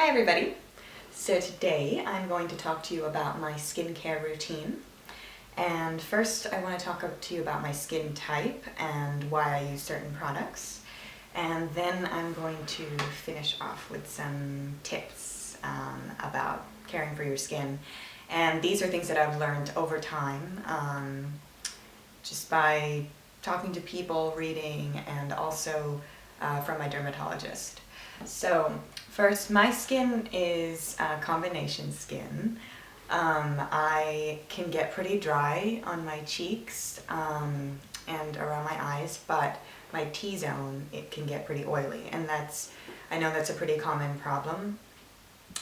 Hi everybody! So today I'm going to talk to you about my skincare routine. And first I want to talk to you about my skin type and why I use certain products. And then I'm going to finish off with some tips about caring for your skin. And these are things that I've learned over time just by talking to people, reading, and also from my dermatologist. So first, my skin is combination skin. I can get pretty dry on my cheeks and around my eyes, but my T-zone, it can get pretty oily, and I know that's a pretty common problem.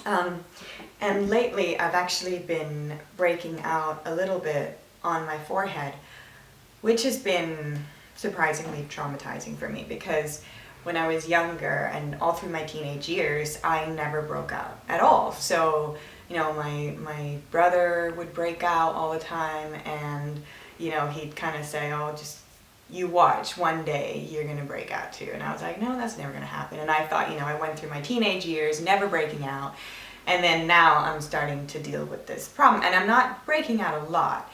And lately I've actually been breaking out a little bit on my forehead, which has been surprisingly traumatizing for me because when I was younger and all through my teenage years, I never broke out at all. So, my brother would break out all the time, and, he'd kind of say, oh, just you watch, one day you're going to break out too. And I was like, no, that's never going to happen. And I thought, I went through my teenage years never breaking out. And then now I'm starting to deal with this problem. And I'm not breaking out a lot.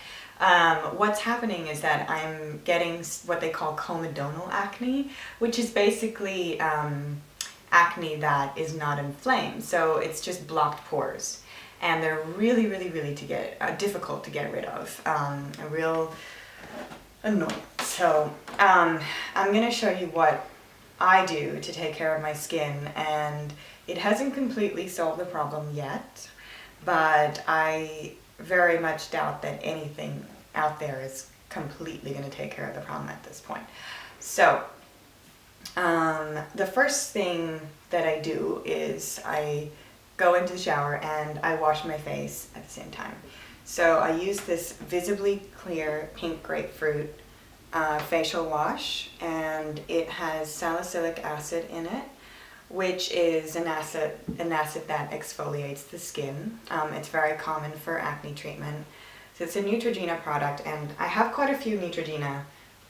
What's happening is that I'm getting what they call comedonal acne, which is basically acne that is not inflamed. So it's just blocked pores. And they're really, really, really difficult to get rid of. A real annoying. So I'm going to show you what I do to take care of my skin. And it hasn't completely solved the problem yet, but I very much doubt that anything out there is completely going to take care of the problem at this point. So the first thing that I do is I go into the shower and I wash my face at the same time. So I use this Visibly Clear Pink Grapefruit facial wash, and it has salicylic acid in it, which is an acid that exfoliates the skin. It's very common for acne treatment. So it's a Neutrogena product, and I have quite a few Neutrogena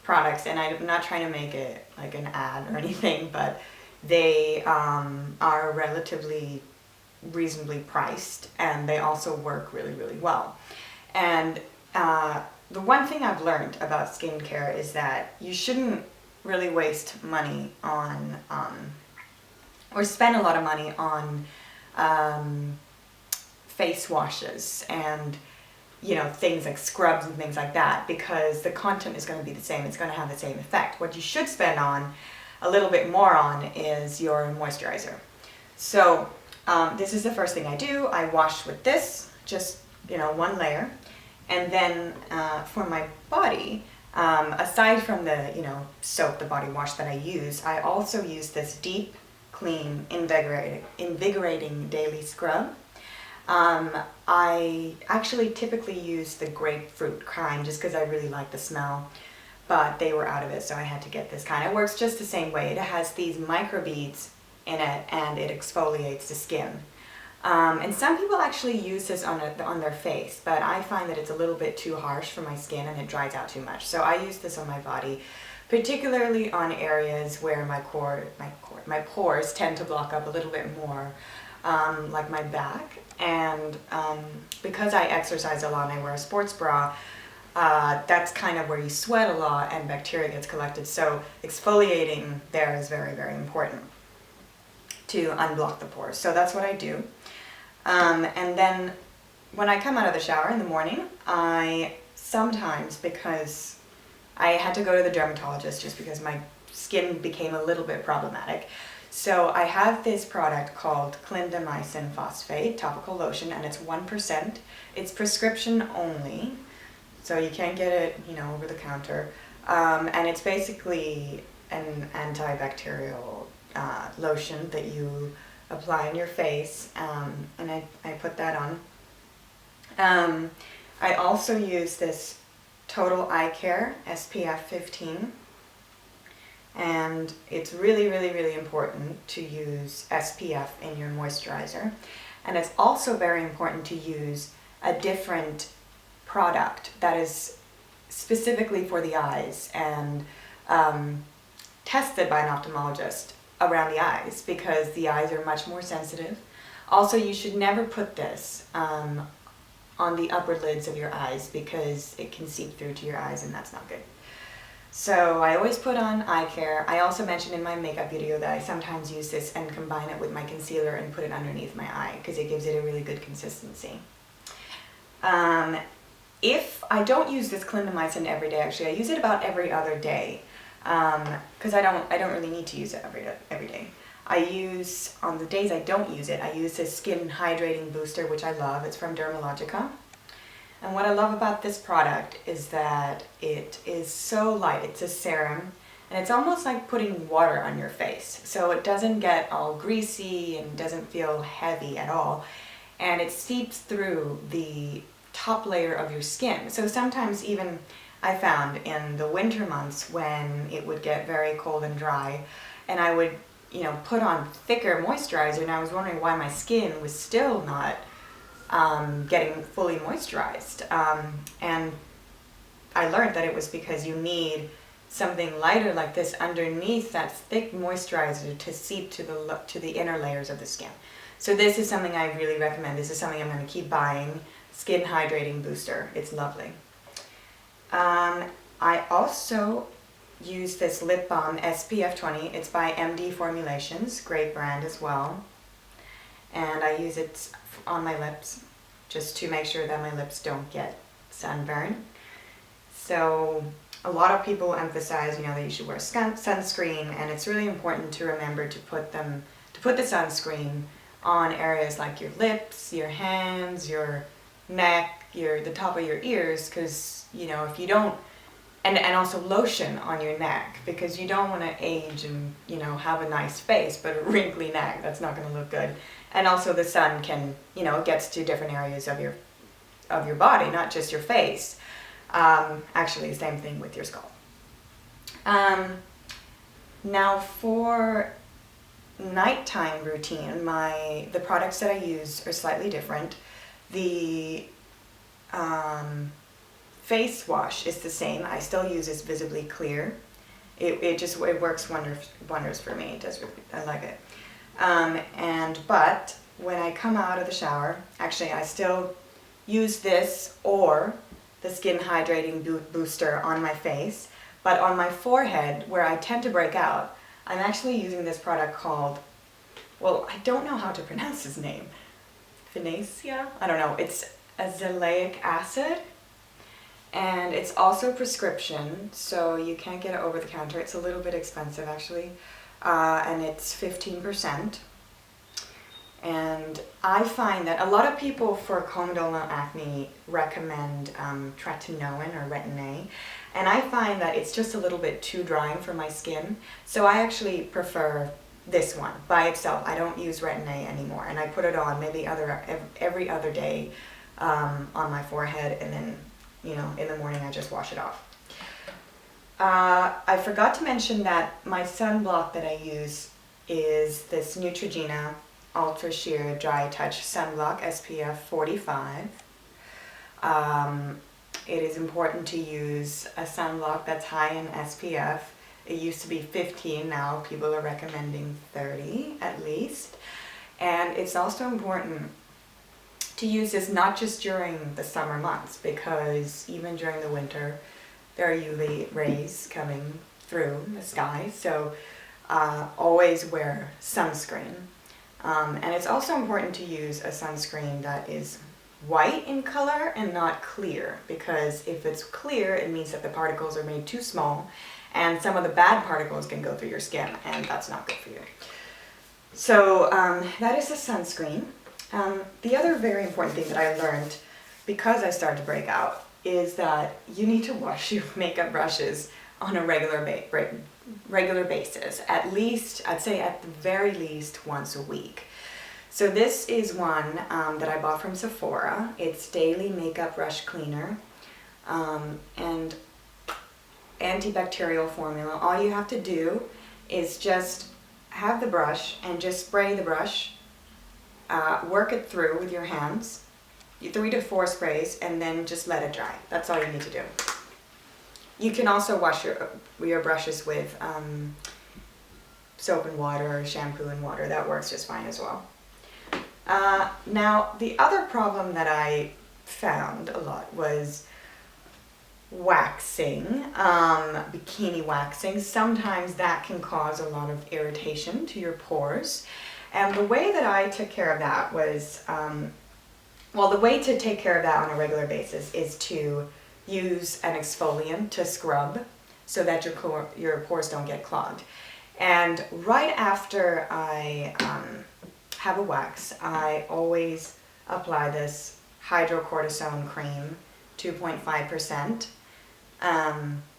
products, and I'm not trying to make it like an ad or anything, but they are relatively reasonably priced, and they also work really, really well. And the one thing I've learned about skincare is that you shouldn't really waste money on or spend a lot of money on face washes and things like scrubs and things like that, because the content is going to be the same. It's going to have the same effect. What you should spend on a little bit more on is your moisturizer. So this is the first thing I do. I wash with this, just one layer, and then for my body, aside from the soap, the body wash that I use, I also use this deep, clean, invigorating daily scrub. I actually typically use the grapefruit kind just because I really like the smell, but they were out of it, so I had to get this kind. It works just the same way. It has these microbeads in it, and it exfoliates the skin. And some people actually use this on their face, but I find that it's a little bit too harsh for my skin and it dries out too much. So I use this on my body, particularly on areas where my pores tend to block up a little bit more, like my back. And because I exercise a lot and I wear a sports bra, that's kind of where you sweat a lot and bacteria gets collected. So exfoliating there is very, very important to unblock the pores. So that's what I do. And then when I come out of the shower in the morning, I sometimes, because I had to go to the dermatologist just because my skin became a little bit problematic. So I have this product called clindamycin phosphate topical lotion, and it's 1%. It's prescription only, so you can't get it, over the counter. And it's basically an antibacterial lotion that you apply on your face, and I put that on. I also use this Total Eye Care SPF 15. And it's really, really, really important to use SPF in your moisturizer. And it's also very important to use a different product that is specifically for the eyes and tested by an ophthalmologist around the eyes, because the eyes are much more sensitive Also, you should never put this on the upper lids of your eyes because it can seep through to your eyes and that's not good. So I always put on eye care. I also mentioned in my makeup video that I sometimes use this and combine it with my concealer and put it underneath my eye because it gives it a really good consistency. If I don't use this clindamycin every day, actually I use it about every other day because I don't really need to use it every day. I use, on the days I don't use it, I use this skin hydrating booster, which I love. It's from Dermalogica. And what I love about this product is that it is so light. It's a serum, and it's almost like putting water on your face. So it doesn't get all greasy and doesn't feel heavy at all. And it seeps through the top layer of your skin. So sometimes even I found in the winter months when it would get very cold and dry, and I would put on thicker moisturizer, and I was wondering why my skin was still not getting fully moisturized. And I learned that it was because you need something lighter like this underneath that thick moisturizer to seep to the inner layers of the skin. So this is something I really recommend. This is something I'm going to keep buying. Skin Hydrating Booster. It's lovely. I also use this lip balm SPF 20. It's by MD Formulations, great brand as well. And I use it on my lips just to make sure that my lips don't get sunburn. So a lot of people emphasize, that you should wear sunscreen, and it's really important to remember to put the sunscreen on areas like your lips, your hands, your neck, the top of your ears, because if you don't, and also lotion on your neck, because you don't want to age and have a nice face but a wrinkly neck. That's not going to look good. And also the sun can, it gets to different areas of your body, not just your face. Actually, the same thing with your skull. Now for nighttime routine, the products that I use are slightly different. The face wash is the same. I still use this Visibly Clear. It works wonders for me. I like it. But when I come out of the shower, actually I still use this or the Skin Hydrating Booster on my face, but on my forehead where I tend to break out, I'm actually using this product called, well, I don't know how to pronounce his name. Finacea? I don't know. It's azelaic acid. And it's also prescription, so you can't get it over the counter. It's a little bit expensive actually, and it's 15%. And I find that a lot of people for comedonal acne recommend tretinoin or Retin-A, and I find that it's just a little bit too drying for my skin, so I actually prefer this one by itself. I don't use Retin-A anymore, and I put it on maybe every other day on my forehead, and then in the morning I just wash it off. I forgot to mention that my sunblock that I use is this Neutrogena Ultra Sheer Dry Touch Sunblock SPF 45. It is important to use a sunblock that's high in SPF. It used to be 15, now people are recommending 30 at least. And it's also important to use this not just during the summer months, because even during the winter there are UV rays coming through the sky, so always wear sunscreen. And it's also important to use a sunscreen that is white in color and not clear, because if it's clear it means that the particles are made too small and some of the bad particles can go through your skin, and that's not good for you. So that is a sunscreen. The other very important thing that I learned because I started to break out is that you need to wash your makeup brushes on a regular basis, at least, I'd say at the very least once a week. So this is one that I bought from Sephora. It's Daily Makeup Brush Cleaner and antibacterial formula. All you have to do is just have the brush and just spray the brush. Work it through with your hands, 3 to 4 sprays, and then just let it dry. That's all you need to do. You can also wash your brushes with soap and water or shampoo and water. That works just fine as well. Now, the other problem that I found a lot was waxing, bikini waxing. Sometimes that can cause a lot of irritation to your pores. And the way that I took care of that was, well, the way to take care of that on a regular basis is to use an exfoliant to scrub so that your pores don't get clogged. And right after I have a wax, I always apply this hydrocortisone cream, 2.5%.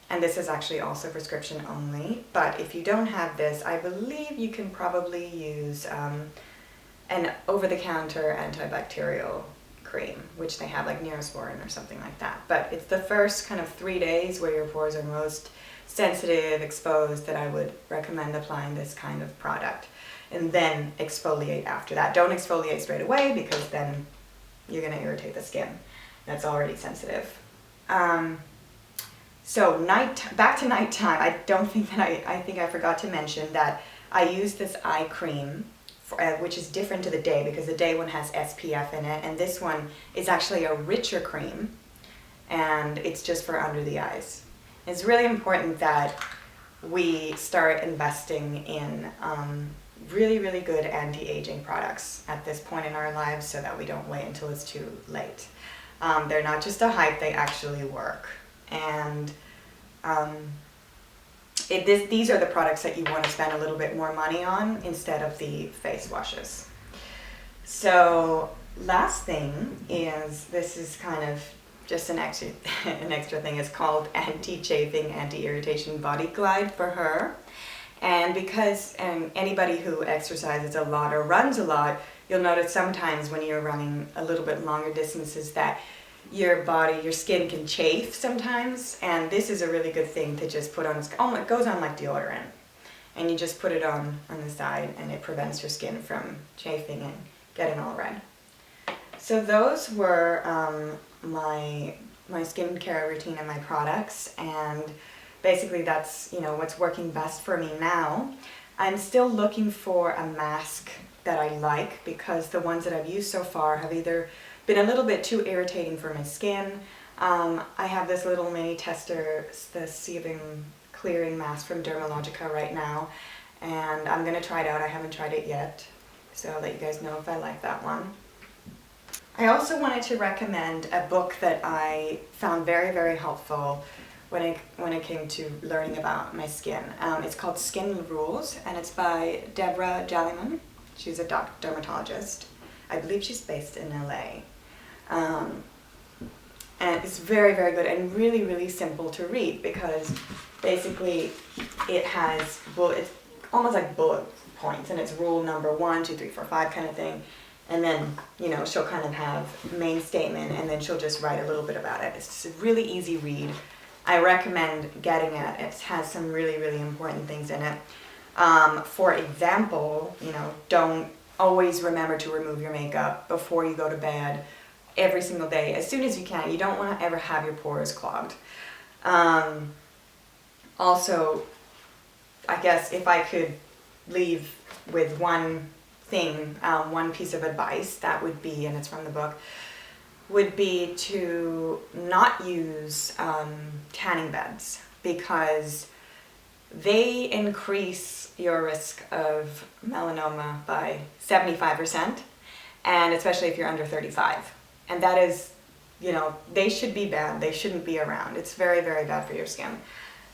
And this is actually also prescription only. But if you don't have this, I believe you can probably use an over-the-counter antibacterial cream, which they have, like Neosporin or something like that. But it's the first kind of 3 days where your pores are most sensitive, exposed, that I would recommend applying this kind of product. And then exfoliate after that. Don't exfoliate straight away because then you're going to irritate the skin that's already sensitive. So back to nighttime, I don't think that I think I forgot to mention that I use this eye cream, which is different to the day because the day one has SPF in it, and this one is actually a richer cream, and it's just for under the eyes. It's really important that we start investing in really, really good anti-aging products at this point in our lives so that we don't wait until it's too late. They're not just a hype, they actually work. And these are the products that you want to spend a little bit more money on instead of the face washes. So last thing is, this is kind of just an extra thing. It's called Anti-Chafing, Anti-Irritation Body Glide for her. And because anybody who exercises a lot or runs a lot, you'll notice sometimes when you're running a little bit longer distances that your skin can chafe sometimes, and this is a really good thing to just put on. It goes on like deodorant, and you just put it on the side, and it prevents your skin from chafing and getting all red. So those were my skincare routine and my products, and basically that's what's working best for me now. I'm still looking for a mask that I like because the ones that I've used so far have either been a little bit too irritating for my skin. I have this little mini tester, the sebum clearing mask from Dermalogica right now, and I'm going to try it out. I haven't tried it yet, so I'll let you guys know if I like that one. I also wanted to recommend a book that I found very, very helpful when it came to learning about my skin. It's called Skin Rules, and it's by Deborah Jalliman. She's a dermatologist. I believe she's based in LA. And it's very, very good and really, really simple to read because basically it's almost like bullet points, and it's rule number 1, 2, 3, 4, 5 kind of thing. And then, she'll kind of have main statement, and then she'll just write a little bit about it. It's a really easy read. I recommend getting it. It has some really, really important things in it. For example, don't always remember to remove your makeup before you go to bed every single day, as soon as you can. You don't want to ever have your pores clogged. Also, I guess if I could leave with one thing, one piece of advice, that would be, and it's from the book, would be to not use tanning beds because they increase your risk of melanoma by 75%, and especially if you're under 35. And that is, they should be banned. They shouldn't be around. It's very, very bad for your skin.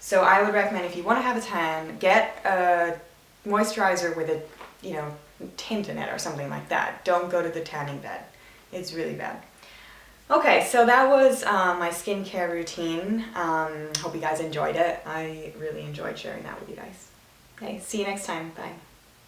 So I would recommend, if you want to have a tan, get a moisturizer with a, tint in it or something like that. Don't go to the tanning bed. It's really bad. Okay, so that was my skincare routine. Hope you guys enjoyed it. I really enjoyed sharing that with you guys. Okay, see you next time. Bye.